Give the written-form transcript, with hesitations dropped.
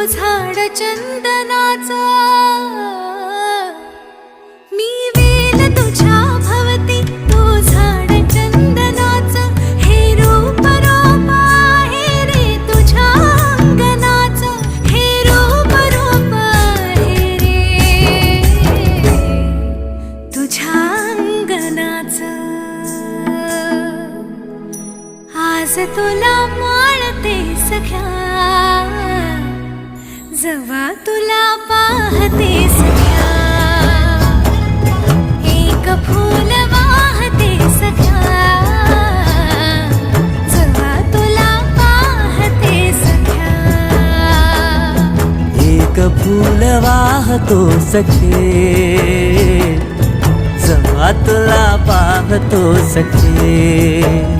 झाड चंदनाचा, me well तुझ्या भवती तू झाड चंदनाचा, हे रूप रूप आहे रे तुझ्या अंगणाचा, हे रूप रूप आहे रे तुझ्या अंगणाचा. आज तुला माळते सख्या, जवा तुला पाहते सख्या, एक फूल वाहते सख्या, जवा तुला पाहते सख्या. एक फूल वाहतो सखे, जवा तुला पाहतो सखे.